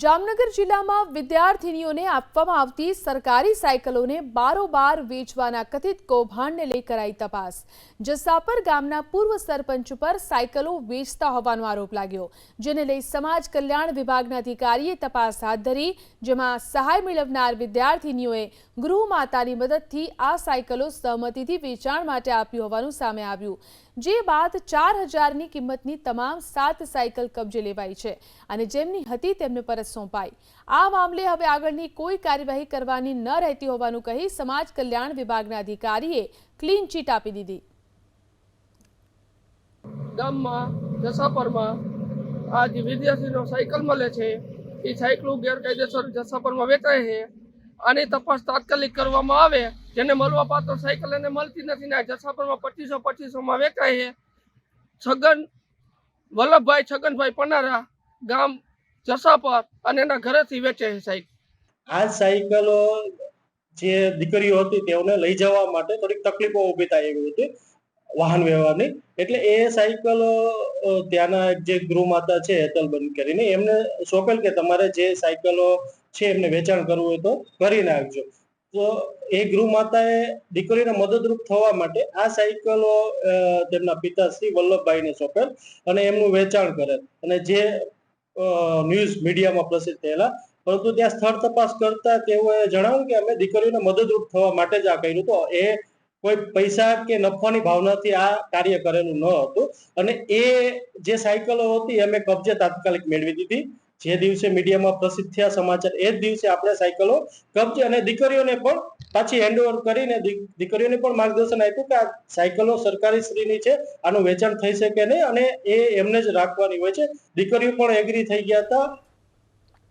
જામનગર જિલ્લામાં વિદ્યાર્થીનીઓને આપવામાં આવતી સરકારી સાયકલોને બારોબાર વેચવાના કથિત કૌભાંડને લઈ કરાઈ તપાસ। જસાપર ગામના પૂર્વ સરપંચ પર સાયકલો વેચતા હોવાનો આરોપ લાગ્યો, જેને લઈ સમાજ કલ્યાણ વિભાગના અધિકારીએ તપાસ હાથ ધરી, જેમાં સહાય મેળવનાર વિદ્યાર્થીનીઓએ ગૃહમાતાની મદદથી આ સાયકલો સહમતિથી વેચાણ માટે આપી હોવાનું સામે આવ્યું, જે બાદ 4000ની કિંમતની તમામ 7 સાયકલ કબજે લેવાઈ છે અને જેમની હતી તેમને પરત સોંપાઈ। આ મામલે હવે આગળની કોઈ કાર્યવાહી કરવાની ન રહેતી હોવાનું કહી સમાજ કલ્યાણ વિભાગના અધિકારીએ ક્લીન ચીટ આપી દીધી। ગામમાં જસાપરમાં આ જે વિદ્યાર્થીનો સાયકલ મળે છે એ સાયકલો ગેરકાયદેસર જસાપરમાં વેચાય છે। આની તપાસ તાત્કાલિક કરવામાં આવે, જેને મળવા પાત્ર સાયકલ એને મળતી નથી ને જસાપરમાં 2500માં વેચાય છે। છગન વલ્લભભાઈ છગનભાઈ પનારા, ગામ જસાપર, અને એના ઘરેથી વેચે છે સાયકલ। આ સાયકલો જે દીકરીઓ હતી તેઓને લઈ જવા માટે થોડીક તકલીફો ઊભી થાય એવી હતી વાહન વ્યવહારની, એટલે એ સાયકલો ત્યાંના જે ગૃહમાતા છે હેતલબેન કરીને એમને સોંપેલ કે તમારે જે સાયકલો છે એમને વેચાણ કરવું હોય તો કરી નાખજો। તો એ ગૃહમાતાએ દીકરીને મદદરૂપ થવા માટે આ સાયકલો તેમના પિતાશ્રી વલ્લભભાઈને સોંપેલ અને એમનું વેચાણ કરેલ, અને જે ન્યૂઝ મીડિયામાં પ્રસિદ્ધ થયેલા। પરંતુ ત્યાં સ્થળ તપાસ કરતા તેઓએ જણાવ્યું કે અમે દીકરીઓને મદદરૂપ થવા માટે જ આ કર્યું, તો એ કોઈ પૈસા કે નફાની ભાવનાથી આ કાર્ય કરેલું ન હતું। અને એ જે સાયકલો હતી અમે કબજે તાત્કાલિક મેળવી દીધી। જે દિવસે મીડિયામાં પ્રસિદ્ધ થયા સમાચાર એ જ દિવસે આપણે સાયકલો કબજે, અને દીકરીઓને પણ પાછી હેન્ડઓવર કરીને દીકરીઓને પણ માર્ગદર્શન આપ્યું કે આ સાયકલો સરકારી શ્રીની છે, આનું વેચાણ થઈ શકે નહીં અને એ એમને જ રાખવાની હોય છે। દીકરીઓ પણ એગ્રી થઈ ગયા હતા